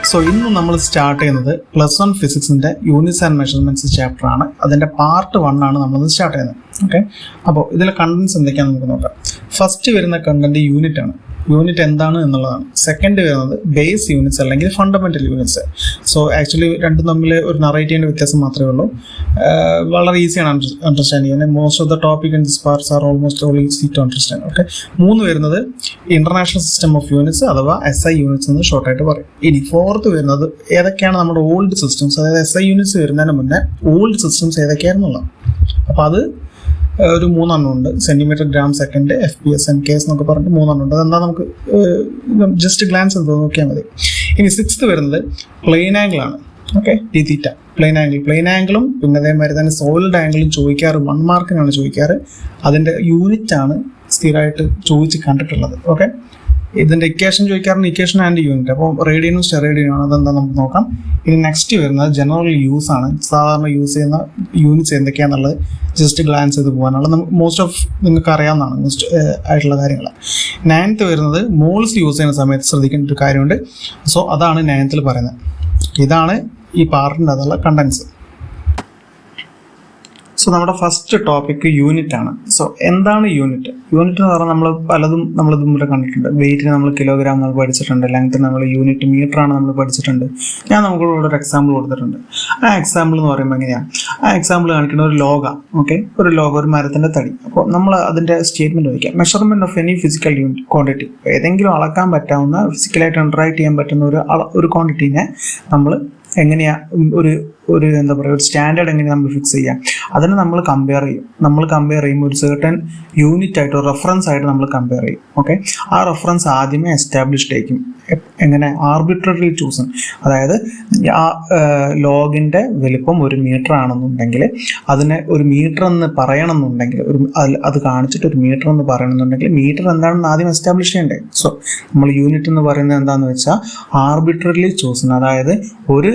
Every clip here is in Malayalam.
സോ ഇന്ന് നമ്മൾ സ്റ്റാർട്ട് ചെയ്യുന്നത് +1 ഫിസിക്സിൻ്റെ യൂണിറ്റ്സ് ആൻഡ് മെഷർമെൻറ്റ്സ് ചാപ്റ്റർ ആണ്. അതിൻ്റെ പാർട്ട് 1 ആണ് നമ്മളിന്ന് സ്റ്റാർട്ട് ചെയ്യുന്നത്. ഓക്കെ, അപ്പോൾ ഇതിലെ കണ്ടൻസ് എന്തൊക്കെയാണെന്ന് നമുക്ക് നോക്കാം. ഫസ്റ്റ് വരുന്ന കണ്ടന്റ് യൂണിറ്റ് ആണ്. യൂണിറ്റ് എന്താണ് എന്നുള്ളതാണ്. സെക്കൻഡ് വരുന്നത് ബേസ് യൂണിറ്റ്സ് അല്ലെങ്കിൽ ഫണ്ടമെന്റൽ യൂണിറ്റ്സ്. സോ ആക്ച്വലി രണ്ടും തമ്മിൽ ഒരു നറേറ്റീവിൻ്റെ വ്യത്യാസം മാത്രമേ ഉള്ളൂ. വളരെ ഈസിയാണ് അണ്ടർസ്റ്റാൻഡ് ചെയ്യാൻ. Most of the topic in this parts are almost all easy to understand. Okay, 3 വരുന്നത് ഇന്റർനാഷണൽ സിസ്റ്റം ഓഫ് യൂണിറ്റ്സ് അഥവാ SI യൂണിറ്റ്സ് എന്ന് ഷോർട്ടായിട്ട് പറയും. ഇനി 4th വരുന്നത് ഏതൊക്കെയാണ് നമ്മുടെ ഓൾഡ് സിസ്റ്റംസ്, അതായത് SI യൂണിറ്റ്സ് വരുന്നതിന് മുന്നേ ഓൾഡ് സിസ്റ്റംസ് ഏതൊക്കെയായിരുന്നുള്ളത്. അപ്പോൾ അത് ഒരു 3 എണ്ണം ഉണ്ട്. Centimetre, gram, second, FPS, MKS എന്നൊക്കെ പറഞ്ഞിട്ട് 3 എണ്ണം ഉണ്ട്. അതെന്താ നമുക്ക് ജസ്റ്റ് ഗ്ലാൻസ് ചെയ്ത് നോക്കിയാൽ മതി. ഇനി 6th വരുന്നത് പ്ലെയിൻ ആംഗിൾ ആണ്. ഓക്കെ, d θ പ്ലെയിൻ ആംഗിളും പിന്നെ അതേമാതിരി തന്നെ സോളിഡ് ആംഗിളും ചോദിക്കാറ് 1 മാർക്കിനാണ് ചോദിക്കാറ്. അതിൻ്റെ യൂണിറ്റ് ആണ് സ്ഥിരമായിട്ട് ചോദിച്ച് കണ്ടിട്ടുള്ളത്. ഓക്കെ, ഇതിൻ്റെ ഇക്വേഷൻ ചോദിക്കാറുണ്ട്, ഇക്വേഷൻ ആൻഡ് യൂണിറ്റ്. അപ്പോൾ റേഡിയനും സ്റ്റെറേഡിയനും ആണ്. അതെന്താ നമുക്ക് നോക്കാം. ഇനി നെക്സ്റ്റ് വരുന്നത് ജനറൽ യൂസ് ആണ്. സാധാരണ യൂസ് ചെയ്യുന്ന യൂണിറ്റ്സ് എന്തൊക്കെയാണെന്നുള്ളത് ജസ്റ്റ് ഗ്ലാൻസ് ചെയ്ത് പോകാനുള്ള നമുക്ക് മോസ്റ്റ് ഓഫ് നിങ്ങൾക്ക് അറിയാവുന്നതാണ് മോസ്റ്റ് ആയിട്ടുള്ള കാര്യങ്ങൾ. 9th വരുന്നത് മോൾസ് യൂസ് ചെയ്യുന്ന സമയത്ത് ശ്രദ്ധിക്കേണ്ട ഒരു കാര്യമുണ്ട്. സോ അതാണ് 9th പറയുന്നത്. ഇതാണ് ഈ പാർട്ടിൻ്റെ അതുള്ള കണ്ടൻസ്. സോ നമ്മുടെ ഫസ്റ്റ് ടോപ്പിക് യൂണിറ്റ് ആണ്. സോ എന്താണ് യൂണിറ്റ്? യൂണിറ്റ് എന്ന് പറഞ്ഞാൽ നമ്മൾ മുമ്പ് കണ്ടിട്ടുണ്ട്. വെയിറ്റിന് നമ്മൾ കിലോഗ്രാം നമ്മൾ പഠിച്ചിട്ടുണ്ട്. ലെങ്ത്തിന് നമ്മൾ യൂണിറ്റ് മീറ്റർ ആണ് നമ്മൾ പഠിച്ചിട്ടുണ്ട്. ഞാൻ നമുക്ക് ഇവിടെ ഒരു എക്സാമ്പിൾ കൊടുത്തിട്ടുണ്ട്. ആ എക്സാമ്പിൾ എന്ന് പറയുമ്പോൾ എങ്ങനെയാണ്? ആ എക്സാമ്പിൾ കാണിക്കുന്ന ഒരു ലോഗാണ്. ഓക്കെ, ഒരു മരത്തിൻ്റെ തടി. അപ്പോൾ നമ്മൾ അതിൻ്റെ സ്റ്റേറ്റ്മെൻറ്റ് വയ്ക്കാം. Measurement of any physical unit quantity. ഏതെങ്കിലും അളക്കാൻ പറ്റാവുന്ന ഫിസിക്കലായിട്ട് ഇൻട്രാക്ട് ചെയ്യാൻ പറ്റുന്ന ഒരു ക്വാണ്ടിറ്റീനെ നമ്മൾ എങ്ങനെയാണ് ഒരു എന്താ പറയുക, ഒരു സ്റ്റാൻഡേർഡ് എങ്ങനെ നമ്മൾ ഫിക്സ് ചെയ്യാം, അതിനെ നമ്മൾ കമ്പയർ ചെയ്യും. നമ്മൾ കമ്പയർ ചെയ്യുമ്പോൾ ഒരു സർട്ടൻ യൂണിറ്റ് ആയിട്ട് ഒരു റെഫറൻസ് ആയിട്ട് നമ്മൾ കമ്പയർ ചെയ്യും. ഓക്കെ, ആ റെഫറൻസ് ആദ്യമേ എസ്റ്റാബ്ലിഷ്ഡ് ആയിരിക്കും. എങ്ങനെ? Arbitrary chosen. അതായത് ആ ലോഗിൻ്റെ വലിപ്പം 1 മീറ്റർ ആണെന്നുണ്ടെങ്കിൽ അതിനെ ഒരു മീറ്റർ എന്ന് പറയണമെന്നുണ്ടെങ്കിൽ അത് കാണിച്ചിട്ട് ഒരു മീറ്റർ എന്ന് പറയണമെന്നുണ്ടെങ്കിൽ മീറ്റർ എന്താണെന്ന് ആദ്യം എസ്റ്റാബ്ലിഷ് ചെയ്യണ്ടേ. സോ നമ്മൾ യൂണിറ്റ് എന്ന് പറയുന്നത് എന്താണെന്ന് വെച്ചാൽ ആർബിട്രറി ചൂസൺ. അതായത് ഒരു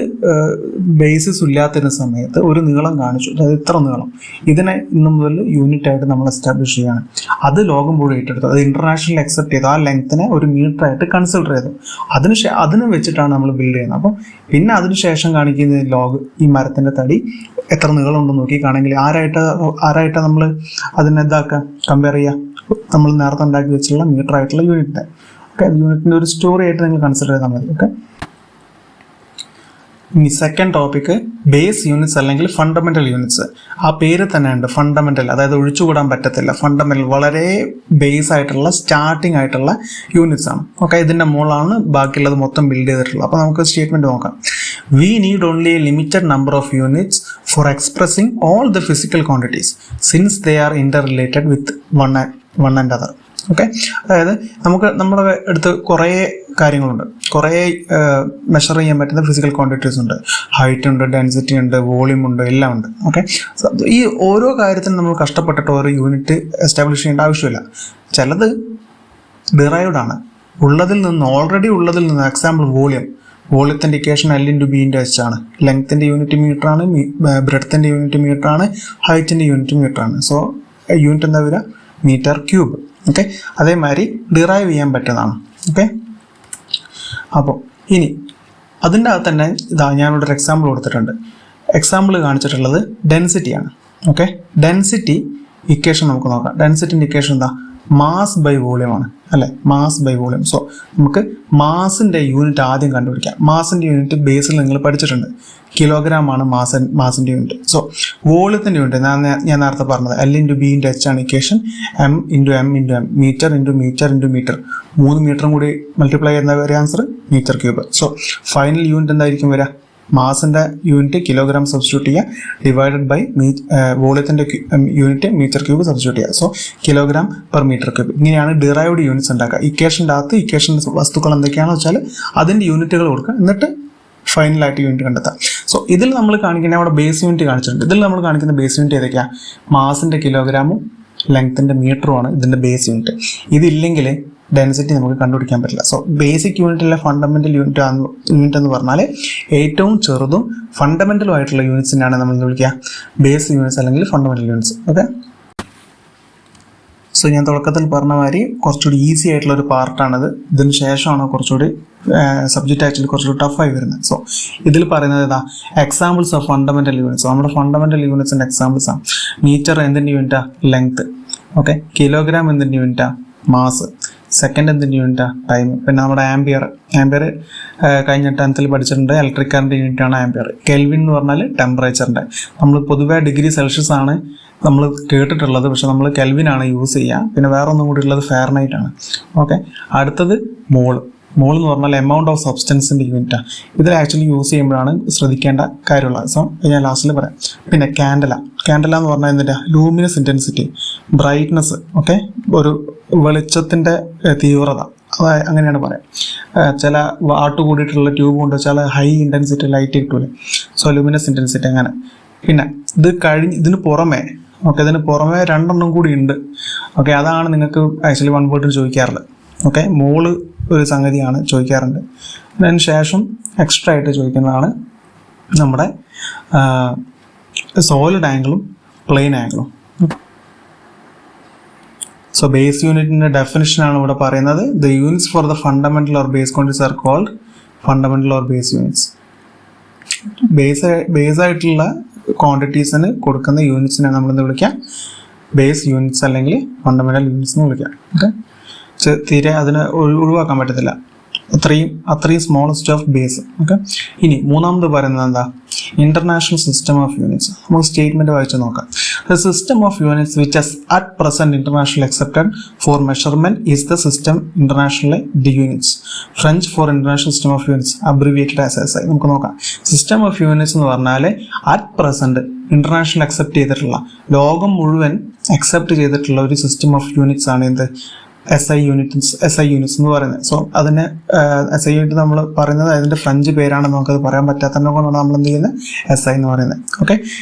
ബേസിസ് ഇല്ലാത്ത സമയത്ത് ഒരു നീളം കാണിച്ചു, അതായത് ഇത്ര നീളം, ഇതിനെ ഇന്നു മുതൽ യൂണിറ്റ് ആയിട്ട് നമ്മൾ എസ്റ്റാബ്ലിഷ് ചെയ്യാണ്. അത് ലോകം മുഴുവൻ ഏറ്റെടുത്തു. അത് ഇന്റർനാഷണൽ അക്സെപ്റ്റ് ചെയ്തു. ആ ലെങ്ത്തിനെ ഒരു മീറ്റർ ആയിട്ട് കൺസിഡർ ചെയ്തു. അതിന് വെച്ചിട്ടാണ് നമ്മൾ ബിൽഡ് ചെയ്യുന്നത്. അപ്പം പിന്നെ അതിനുശേഷം കാണിക്കുന്ന ലോഗ്, ഈ മരത്തിന്റെ തടി എത്ര നീളം ഉണ്ടെന്ന് നോക്കിക്കാണെങ്കിൽ ആരായിട്ടാണ് നമ്മൾ അതിനെ കമ്പയർ ചെയ്യുക? നമ്മൾ നേരത്തെ ഉണ്ടാക്കി വെച്ചിട്ടുള്ള മീറ്റർ ആയിട്ടുള്ള യൂണിറ്റിനെ. ഓക്കെ, യൂണിറ്റിന്റെ ഒരു സ്റ്റോറി ആയിട്ട് നിങ്ങൾ കൺസിഡർ ചെയ്താൽ മതി. ഓക്കെ, ഇനി സെക്കൻഡ് ടോപ്പിക്ക് ബേസ് യൂണിറ്റ്സ് അല്ലെങ്കിൽ ഫണ്ടമെന്റൽ യൂണിറ്റ്സ്. ആ പേര് തന്നെ ഉണ്ട്, ഫണ്ടമെന്റൽ. അതായത് ഒഴിച്ചുകൂടാൻ പറ്റത്തില്ല. ഫണ്ടമെന്റൽ വളരെ ബേസ് ആയിട്ടുള്ള സ്റ്റാർട്ടിംഗ് ആയിട്ടുള്ള യൂണിറ്റ്സ് ആണ്. ഓക്കെ, ഇതിന്റെ മുകളിലാണ് ബാക്കിയുള്ളത് മൊത്തം ബിൽഡ് ചെയ്തിട്ടുള്ളത്. അപ്പോൾ നമുക്ക് സ്റ്റേറ്റ്മെന്റ് നോക്കാം. We need only a limited number of units for expressing all the physical quantities since they are interrelated with one another. Okay, അതായത് നമ്മുടെ അടുത്ത് കുറേ കാര്യങ്ങളുണ്ട്, കുറേ മെഷർ ചെയ്യാൻ പറ്റുന്ന ഫിസിക്കൽ ക്വാണ്ടിറ്റീസ് ഉണ്ട്. ഹൈറ്റ് ഉണ്ട്, ഡെൻസിറ്റി ഉണ്ട്, വോളിയം ഉണ്ട്, എല്ലാം ഉണ്ട്. ഓക്കെ, ഈ ഓരോ കാര്യത്തിനും നമ്മൾ കഷ്ടപ്പെട്ടിട്ട് ഓരോ യൂണിറ്റ് എസ്റ്റാബ്ലിഷ് ചെയ്യേണ്ട ആവശ്യമില്ല. ചിലത് ഡിറൈവ്ഡ് ആണ്, ഓൾറെഡി ഉള്ളതിൽ നിന്ന്. എക്സാമ്പിൾ വോളിയത്തിൻ്റെ ഇക്വേഷൻ L/B/H ആണ്. ലെങ്ത്തിൻ്റെ യൂണിറ്റ് മീറ്റർ ആണ്, ബ്രെഡ്ത്തിൻ്റെ യൂണിറ്റ് മീറ്റർ ആണ്, ഹൈറ്റിൻ്റെ യൂണിറ്റ് മീറ്റർ ആണ്. സോ യൂണിറ്റ് എന്താ വരിക? Metre cube. ഓക്കെ, അതേമാതിരി ഡിറൈവ് ചെയ്യാൻ പറ്റുന്നതാണ്. ഓക്കെ, അപ്പോൾ ഇനി അതിൻ്റെ അകത്ത് തന്നെ ഞാനിവിടെ ഒരു എക്സാമ്പിൾ കൊടുത്തിട്ടുണ്ട്. എക്സാമ്പിൾ കാണിച്ചിട്ടുള്ളത് ഡെൻസിറ്റിയാണ്. ഓക്കെ, ഡെൻസിറ്റി ഇക്വേഷൻ നമുക്ക് നോക്കാം. ഡെൻസിറ്റിൻ്റെ ഇക്വേഷൻ എന്താ? മാസ് ബൈ വോളിയം ആണ്, അല്ലെ? Mass by volume. സോ നമുക്ക് മാസിൻ്റെ യൂണിറ്റ് ആദ്യം കണ്ടുപിടിക്കാം. മാസിൻ്റെ യൂണിറ്റ് ബേസിൽ നിങ്ങൾ പഠിച്ചിട്ടുണ്ട്. കിലോഗ്രാം ആണ് മാസിൻ്റെ യൂണിറ്റ്. സോ വോളിയത്തിൻ്റെ യൂണിറ്റ് ഞാൻ നേരത്തെ പറഞ്ഞത് L/B/H ആണ് equation. M/M/M, metre into metre. 3 മീറ്ററും കൂടി മൾട്ടിപ്ലൈ ചെയ്യുന്ന വരെ answer metre cube. So final unit എന്തായിരിക്കും വരിക? മാസിൻ്റെ യൂണിറ്റ് കിലോഗ്രാം സബ്സ്റ്റിറ്റ്യൂട്ട് ചെയ്യുക, ഡിവൈഡഡ് ബൈ വോളിയത്തിൻ്റെ യൂണിറ്റ് മീറ്റർ ക്യൂബ് സബ്സ്റ്റിറ്റ്യൂട്ട് ചെയ്യുക. So kilogram per metre cube. ഇങ്ങനെയാണ് ഡിറൈവ്ഡ് യൂണിറ്റ്സ് ഉണ്ടാക്കുക. ഇക്വേഷൻ്റെ അകത്ത് ഇക്വേഷൻ്റെ വസ്തുക്കൾ എന്തൊക്കെയാണെന്ന് വെച്ചാൽ അതിൻ്റെ യൂണിറ്റുകൾ കൊടുക്കുക, എന്നിട്ട് ഫൈനലായിട്ട് യൂണിറ്റ് കണ്ടെത്താം. സോ ഇതിൽ നമ്മൾ കാണിക്കുന്ന അവിടെ ബേസ് യൂണിറ്റ് കാണിച്ചിട്ടുണ്ട്. ഇതിൽ നമ്മൾ കാണിക്കുന്ന ബേസ് യൂണിറ്റ് ഏതൊക്കെയാണ്? മാസിൻ്റെ കിലോഗ്രാമും ലെങ്ത്തിൻ്റെ മീറ്ററുമാണ് ഇതിൻ്റെ ബേസ് യൂണിറ്റ്. ഇതില്ലെങ്കിൽ ഡെൻസിറ്റി നമുക്ക് കണ്ടുപിടിക്കാൻ പറ്റില്ല. സോ ബേസിക് യൂണിറ്റിലെ ഫണ്ടമെന്റൽ യൂണിറ്റ് എന്ന് പറഞ്ഞാൽ ഏറ്റവും ചെറുതും ഫണ്ടമെന്റലും ആയിട്ടുള്ള യൂണിറ്റ്സിനാണ് നമ്മൾ വിളിക്കുക ബേസ് യൂണിറ്റ്സ് അല്ലെങ്കിൽ ഫണ്ടമെന്റൽ യൂണിറ്റ്സ്. ഓക്കെ, സോ ഞാൻ തുടക്കത്തിൽ പറഞ്ഞ മാതിരി കുറച്ചുകൂടി ഈസി ആയിട്ടുള്ള ഒരു പാർട്ടാണിത്. ഇതിന് ശേഷമാണ് കുറച്ചുകൂടി സബ്ജക്റ്റ് ആക്ച്വലി കുറച്ചുകൂടി ടഫായി വരുന്നത്. സോ ഇതിൽ പറയുന്നത് ഇതാ എക്സാമ്പിൾസ് ഓഫ് ഫണ്ടമെന്റൽ യൂണിറ്റ്സ്. നമ്മുടെ ഫണ്ടമെന്റൽ യൂണിറ്റ്സിന്റെ എക്സാമ്പിൾസ് ആണ്. മീറ്റർ എന്തിന്റെ യൂണിറ്റാ? ലെങ്ത്. ഓക്കെ. കിലോഗ്രാം എന്തിന്റെ യൂണിറ്റാ? മാസ്. സെക്കൻഡ് എന്തിന്റെ യൂണിറ്റാ? ടൈം. പിന്നെ നമ്മുടെ ആംപിയർ കഴിഞ്ഞ 10th പഠിച്ചിട്ടുണ്ട്. ഇലക്ട്രിക് കറന്റ് യൂണിറ്റ് ആണ് ആംപിയർ. കെൽവിൻ എന്ന് പറഞ്ഞാൽ ടെമ്പറേച്ചറിന്റെ. നമ്മൾ പൊതുവെ ഡിഗ്രി സെൽഷ്യസ് ആണ് നമ്മൾ കേട്ടിട്ടുള്ളത്, പക്ഷെ നമ്മൾ കെൽവിനാണ് യൂസ് ചെയ്യുക. പിന്നെ വേറെ ഒന്നും കൂടി ഉള്ളത് ഫാരനൈറ്റ് ആണ്. ഓക്കെ. അടുത്തത് മോള്. മോൾ എന്ന് പറഞ്ഞാൽ എമൗണ്ട് ഓഫ് സബ്സ്റ്റൻസിന്റെ യൂണിറ്റാണ്. ഇതിൽ ആക്ച്വലി യൂസ് ചെയ്യുമ്പോഴാണ് ശ്രദ്ധിക്കേണ്ട കാര്യമുള്ളത്. സോ ഞാൻ ലാസ്റ്റിൽ പറയാം. പിന്നെ കാൻഡല എന്ന് പറഞ്ഞാൽ എന്തിൻ്റെ? Luminous intensity, brightness. ഓക്കെ. ഒരു വെളിച്ചത്തിന്റെ തീവ്രത, അതായത് അങ്ങനെയാണ് പറയാം. ചില വാട്ട് കൂടിയിട്ടുള്ള ട്യൂബ് കൊണ്ട് ചില ഹൈ ഇന്റൻസിറ്റി ലൈറ്റ് കിട്ടൂലേ, സോ ലൂമിനസ് ഇന്റൻസിറ്റി അങ്ങനെ. പിന്നെ ഇതിന് പുറമെ രണ്ടെണ്ണം കൂടി ഉണ്ട്. ഓക്കെ. അതാണ് നിങ്ങൾക്ക് ആക്ച്വലി 1 വേർഡിൽ ചോദിക്കാറുള്ളത്. ഓക്കെ. മോള് ഒരു സംഗതിയാണ് ചോദിക്കാറുണ്ട്. അതിന് ശേഷം എക്സ്ട്രാ ആയിട്ട് ചോദിക്കുന്നതാണ് നമ്മുടെ സോളിഡ് ആംഗിളും പ്ലെയിൻ ആംഗിളും. സോ ബേസ് യൂണിറ്റിന്റെ ഡെഫിനിഷൻ ആണ് ഇവിടെ പറയുന്നത്. The units for the fundamental or base quantities are called fundamental or base units. Base ആയിട്ടുള്ള ക്വാണ്ടിറ്റീസിന് കൊടുക്കുന്ന യൂണിറ്റ്സിനെ നമ്മളെന്ത് വിളിക്കാം? ബേസ് യൂണിറ്റ്സ് അല്ലെങ്കിൽ ഫണ്ടമെന്റൽ യൂണിറ്റ്സ് എന്ന് വിളിക്കാം. ഓക്കെ. തീരെ അതിനെ ഒഴിവാക്കാൻ പറ്റത്തില്ല, അത്രയും സ്മോളസ്റ്റ് ഓഫ് ബേസ്. ഓക്കെ. ഇനി മൂന്നാമത് പറയുന്നത് എന്താ? International system of units. നമുക്ക് സ്റ്റേറ്റ്മെന്റ് വായിച്ച് നോക്കാം. The system of units which is at present internationally accepted for measurement is the system internationally de units. French for international system of units, abbreviated as SI. നമുക്ക് നോക്കാം. സിസ്റ്റം ഓഫ് യൂണിറ്റ്സ് എന്ന് പറഞ്ഞാൽ അറ്റ് പ്രസന്റ് ഇന്റർനാഷണൽ അക്സെപ്റ്റ് ചെയ്തിട്ടുള്ള, ലോകം മുഴുവൻ അക്സെപ്റ്റ് ചെയ്തിട്ടുള്ള ഒരു സിസ്റ്റം ഓഫ് യൂണിറ്റ്സ് ആണ് എന്ത്? SI യൂണിറ്റ്സ് എന്ന് പറയുന്നത്. സോ അതിന് SI യൂണിറ്റ് നമ്മൾ പറയുന്നത് അതിന്റെ ഫ്രഞ്ച് പേരാണെന്ന് നമുക്കത് പറയാൻ പറ്റാത്തതിനെ കൊണ്ടാണ് നമ്മൾ എന്ത് ചെയ്യുന്നത്? SI എന്ന് പറയുന്നത്. Okay.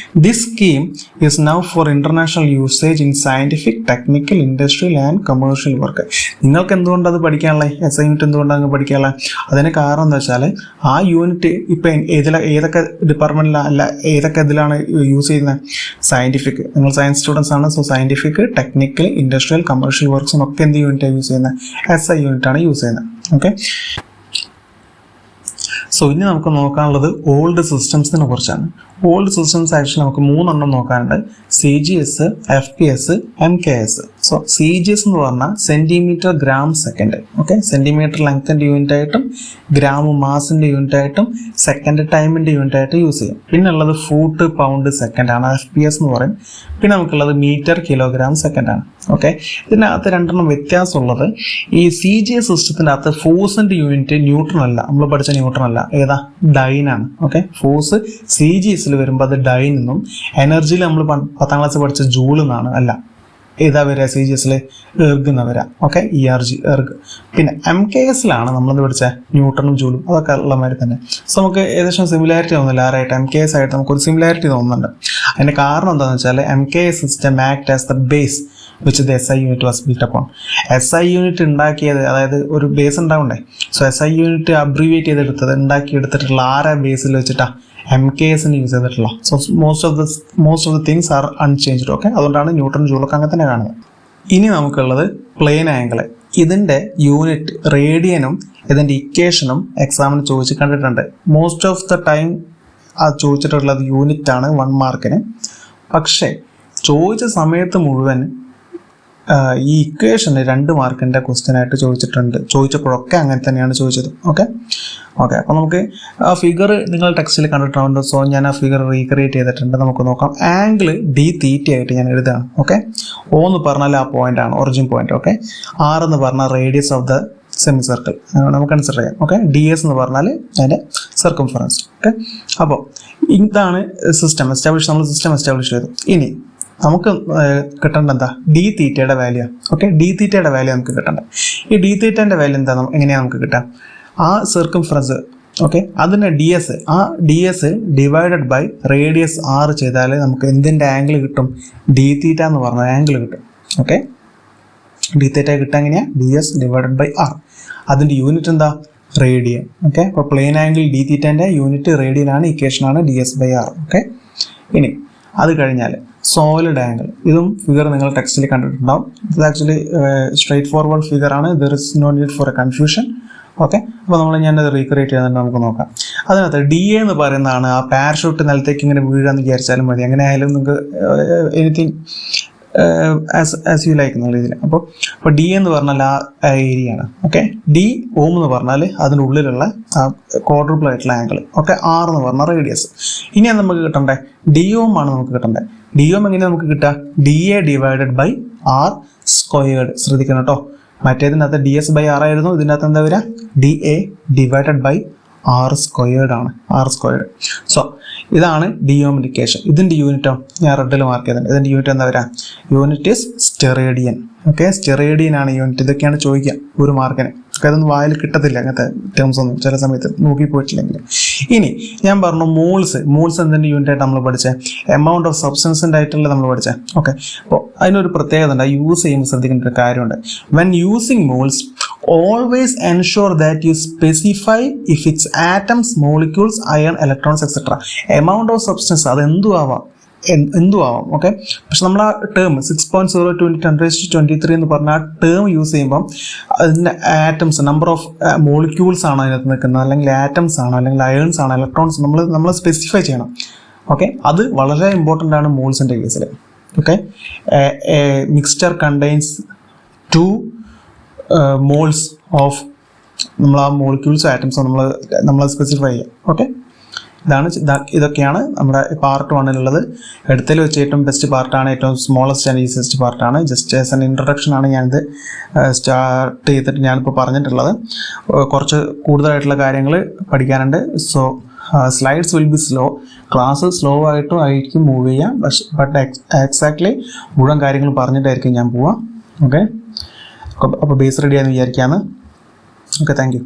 This scheme is now for international usage in scientific, technical, industrial and commercial work. നിങ്ങൾക്ക് എന്തുകൊണ്ട് അത് പഠിക്കാനുള്ളത്? SI യൂണിറ്റ് എന്തുകൊണ്ടാണ് അങ്ങ് പഠിക്കാനുള്ളത്? അതിന് കാരണം എന്താ വെച്ചാൽ ആ യൂണിറ്റ് ഇപ്പം ഏതൊക്കെ ഡിപ്പാർട്ട്മെന്റിലാണ്, അല്ല ഏതൊക്കെ ഇതിലാണ് യൂസ് ചെയ്യുന്നത്? സയന്റിഫിക്. നിങ്ങൾ സയൻസ് സ്റ്റുഡൻസ് ആണ്. So scientific, technical, industrial, commercial വർക്ക്സിനൊക്കെ എന്ത് യൂണിറ്റ് യൂസ് ചെയ്യുന്നത്? SI യൂണിറ്റ് ആണ് യൂസ് ചെയ്യുന്നത്. ഓക്കെ. സോ ഇനി നമുക്ക് നോക്കാനുള്ളത് ഓൾഡ് സിസ്റ്റംസിനെ കുറിച്ചാണ്. ഓൾഡ് സിസ്റ്റംസ് ആക്ച്വലി നമുക്ക് 3 നോക്കാനുണ്ട്: CGS, FPS, MKS. So CGS എന്ന് പറഞ്ഞാൽ centimetre gram second. Okay. Centimetre ലെങ്ത്തിന്റെ യൂണിറ്റ് ആയിട്ടും ഗ്രാം മാസിന്റെ യൂണിറ്റ് ആയിട്ടും സെക്കൻഡ് ടൈമിന്റെ യൂണിറ്റ് ആയിട്ട് യൂസ് ചെയ്യും. പിന്നെ ഉള്ളത് ഫൂട്ട് പൗണ്ട് സെക്കൻഡ് ആണ്, FPS എന്ന് പറയും. പിന്നെ നമുക്കുള്ളത് മീറ്റർ കിലോഗ്രാം സെക്കൻഡ് ആണ്. ഓക്കെ. ഇതിനകത്ത് 2 വ്യത്യാസമുള്ളത്, ഈ CGS സിസ്റ്റത്തിന്റെ അകത്ത് ഫോഴ്സിന്റെ യൂണിറ്റ് ന്യൂട്ടൺ അല്ല, നമ്മൾ പഠിച്ച ന്യൂട്ടൺ അല്ല, ഏതാ? ഡൈൻ ആണ്. ഓക്കെ. ഫോഴ്സ് CGS വരുമ്പോൾ അത് ഡൈൻ എന്നും, എനർജിയിൽ നമ്മൾ 10th ക്ലാസ് പഠിച്ച ജൂൾ എന്നാണ്. അല്ല, ഏതാ വരിക? CGS എർഗ് എന്നാ വരിക. ഓക്കെ. ERG, erg. പിന്നെ MKS-ലാണ് നമ്മളെന്ന് പഠിച്ച ന്യൂട്ടണും ജൂളും, അതൊക്കെ ഉള്ള മാതിരി തന്നെ. സോ നമുക്ക് ഏകദേശം സിമിലാരിറ്റി തോന്നുന്നില്ല. ആരായിട്ട് MKS ആയിട്ട് നമുക്കൊരു സിമിലാരിറ്റി തോന്നുന്നുണ്ട്. അതിന്റെ കാരണം എന്താണെന്ന് വെച്ചാൽ MKS system act as the base which the SI unit was built upon. SI unit ഉണ്ടാക്കിയത്, അതായത് ഒരു base ഉണ്ടാവണ്ടേ. So SI unit abbreviate ഉണ്ടാക്കിയെടുത്തിട്ടുള്ള ആരാ ബേസിൽ വെച്ചിട്ടാ? MKS-ന് യൂസ് ചെയ്തിട്ടുള്ള. So most of the things are unchanged. Okay. അതുകൊണ്ടാണ് ന്യൂട്ടൺ ജൂളൊക്കെ അങ്ങനെ തന്നെ കാണുന്നത്. ഇനി നമുക്കുള്ളത് പ്ലെയിൻ ആംഗിൾ. ഇതിന്റെ യൂണിറ്റ് റേഡിയനും ഇതിന്റെ ഇക്വേഷനും എക്സാമിന് ചോദിച്ച് കണ്ടിട്ടുണ്ട്. മോസ്റ്റ് ഓഫ് ദ ടൈം അത് ചോദിച്ചിട്ടുള്ളത് യൂണിറ്റ് ആണ് 1 മാർക്കിന്. പക്ഷേ ചോദിച്ച സമയത്ത് മുഴുവൻ ഈ ഇക്വേഷന് 2 മാർക്കിന്റെ ക്വസ്റ്റ്യൻ ആയിട്ട് ചോദിച്ചപ്പോഴൊക്കെ അങ്ങനെ തന്നെയാണ് ചോദിച്ചത്. ഓക്കെ. അപ്പോൾ നമുക്ക് ആ ഫിഗർ നിങ്ങൾ ടെക്സ്റ്റിൽ കണ്ടിട്ടുണ്ട്. സോ ഞാൻ ആ ഫിഗർ റീക്രിയേറ്റ് ചെയ്തിട്ടുണ്ട്. നമുക്ക് നോക്കാം. ആംഗിൾ D⁻θ ആയിട്ട് ഞാൻ എഴുതുകയാണ്. ഓക്കെ. O എന്ന് പറഞ്ഞാൽ ആ പോയിന്റ് ആണ്, ഒറിജിൻ പോയിന്റ്. ഓക്കെ. R എന്ന് പറഞ്ഞാൽ radius of the semi circle നമുക്ക് കൺസിഡർ ചെയ്യാം. ഓക്കെ. DS എന്ന് പറഞ്ഞാൽ അതിന്റെ സർക്കംഫറൻസ്. ഓക്കെ. അപ്പോൾ ഇതാണ് സിസ്റ്റം എസ്റ്റാബ്ലിഷ് ചെയ്തു. ഇനി നമുക്ക് കിട്ടേണ്ട എന്താ? D⁻θ value. Okay. D⁻θ value നമുക്ക് കിട്ടേണ്ട. ഈ D⁻θ വാല്യൂ എന്താ? എങ്ങനെയാണ് നമുക്ക് കിട്ടാം? ആ സർക്കംഫറൻസ്. ഓക്കെ. അതിന് DS divided by radius R ചെയ്താൽ നമുക്ക് എന്തിന്റെ ആംഗിൾ കിട്ടും? D⁻θ എന്ന് പറഞ്ഞ ആംഗിൾ കിട്ടും. ഓക്കെ. D⁻θ കിട്ടാൻ എങ്ങനെയാ? DS divided by R. അതിന്റെ യൂണിറ്റ് എന്താ? റേഡിയൻ. ഓക്കെ. അപ്പോൾ plane angle D⁻θ unit radian ആണ്, ഇക്വേഷൻ ആണ് DS/R. ഓക്കെ. ഇനി അത് കഴിഞ്ഞാൽ സോളിഡ് ആംഗിൾ. ഇതും ഫിഗർ നിങ്ങൾ ടെക്സ്റ്റിൽ കണ്ടിട്ടുണ്ടാവും. ഇത് ആക്ച്വലി സ്ട്രേറ്റ് ഫോർവേഡ് ഫിഗർ ആണ്. There is no need for a confusion. Okay, അപ്പോൾ ഞാനത് റീക്രിയേറ്റ് ചെയ്യുന്നുണ്ട്, നമുക്ക് നോക്കാം. അതിനകത്ത് ഡി എ എന്ന് പറയുന്നതാണ് ആ പാരഷൂട്ട് നിലത്തേക്ക് ഇങ്ങനെ വീഴാന്ന് വിചാരിച്ചാലും മതി, അങ്ങനെ ആയാലും നിങ്ങൾക്ക് എനിത്തിങ് ആസ് യു ലൈക്ക് എന്നുള്ള രീതിയിൽ. അപ്പോൾ ഡി എന്ന് പറഞ്ഞാൽ ആ ഏരിയ ആണ്. ഓക്കെ, ഡി ഓം എന്ന് പറഞ്ഞാൽ അതിൻ്റെ ഉള്ളിലുള്ള ആ ക്വാഡ്രപ്പിൾ ആയിട്ടുള്ള ആംഗിൾ. ഓക്കെ, ആർ എന്ന് പറഞ്ഞാൽ റേഡിയസ്. ഇനിയാണ് നമുക്ക് കിട്ടണ്ടേ ഡി ഓം ആണ് നമുക്ക് കിട്ടണ്ടേ. ഡി ഓം എങ്ങനെ നമുക്ക് കിട്ടുക? D a divided by r squared. ശ്രദ്ധിക്കണം കേട്ടോ, മറ്റേതിനകത്ത് ഡി എസ് ബൈ ആർ ആയിരുന്നു, ഇതിനകത്ത് എന്താ വരിക? D a divided by r squared ആണ്, ആർ സ്ക്വയേർഡ്. സോ ഇതാണ് ഡിയോമിനിക്കേഷൻ. ഇതിൻ്റെ യൂണിറ്റോ ഞാൻ റെഡിൽ മാർക്ക് ചെയ്തിട്ടുണ്ട്. ഇതിൻ്റെ യൂണിറ്റ് എന്താ വരിക? Unit is steradian. Okay, steradian ആണ് യൂണിറ്റ്. ഇതൊക്കെയാണ് ചോദിക്കുക ഒരു മാർക്കിന്. ഒക്കെ അതൊന്നും വായിൽ കിട്ടത്തില്ല അങ്ങനത്തെ ടേംസ് ഒന്നും ചില സമയത്ത് നോക്കി പോയിട്ടില്ലെങ്കിൽ. ഇനി ഞാൻ പറഞ്ഞു മോൾസ് എന്തിൻ്റെ യൂണിറ്റ് ആയിട്ട് നമ്മൾ പഠിച്ചത്? എമൗണ്ട് ഓഫ് സബ്സ്റ്റൻസിൻ്റെ ആയിട്ടുള്ള നമ്മൾ പഠിച്ചത്. ഓക്കെ, അപ്പോൾ അതിനൊരു പ്രത്യേകത ഉണ്ട്. യൂസ് ചെയ്യുമ്പോൾ ശ്രദ്ധിക്കേണ്ട ഒരു കാര്യമുണ്ട്. When using moles, always ensure that you specify if it's atoms, molecules, ion, electrons, etc. amount of substance അത് എന്തും ആവാം. ഓക്കെ, പക്ഷെ നമ്മൾ ആ ടേം 6.02 × 10⁻23 എന്ന് പറഞ്ഞ ആ ടേം യൂസ് ചെയ്യുമ്പം അതിൻ്റെ ആറ്റംസ്, നമ്പർ ഓഫ് മോളിക്യൂൾസ് ആണോ അതിനകത്ത് നിൽക്കുന്നത്, അല്ലെങ്കിൽ ആറ്റംസ് ആണോ, അല്ലെങ്കിൽ അയൺസ് ആണോ, ഇലക്ട്രോൺസ്, നമ്മൾ സ്പെസിഫൈ ചെയ്യണം. ഓക്കെ, അത് വളരെ ഇമ്പോർട്ടൻ്റ് ആണ് മോൾസിൻ്റെ കേസിൽ. Okay, mixture contains 2 moles of നമ്മൾ ആ മോളിക്യൂൾസ് ആറ്റംസ് നമ്മൾ സ്പെസിഫൈ ചെയ്യാം. ഓക്കെ, ഇതൊക്കെയാണ് നമ്മുടെ പാർട്ട് 1-ലുള്ളത്. എടുത്തതിൽ വെച്ച് ഏറ്റവും ബെസ്റ്റ് പാർട്ടാണ്, ഏറ്റവും സ്മോളസ്റ്റ് ആൻഡ് ഈസിയസ്റ്റ് പാർട്ടാണ്. ജസ്റ്റ് ആസ് എൻ ഇൻട്രൊഡക്ഷൻ ആണ് ഞാനിത് സ്റ്റാർട്ട് ചെയ്തിട്ട് ഞാനിപ്പോൾ പറഞ്ഞിട്ടുള്ളത്. കുറച്ച് കൂടുതലായിട്ടുള്ള കാര്യങ്ങൾ പഠിക്കാനുണ്ട്. So slides will be slow. Class slow ആയിരിക്കും മൂവ് ചെയ്യാം. ബട്ട് എക്സാക്ട്ലി മുഴുവൻ കാര്യങ്ങൾ പറഞ്ഞിട്ടായിരിക്കും ഞാൻ പോവാം. ഓക്കെ, അപ്പോൾ ബേസ് റെഡിയാണെന്ന് വിചാരിക്കുകയാണ്. Okay, thank you.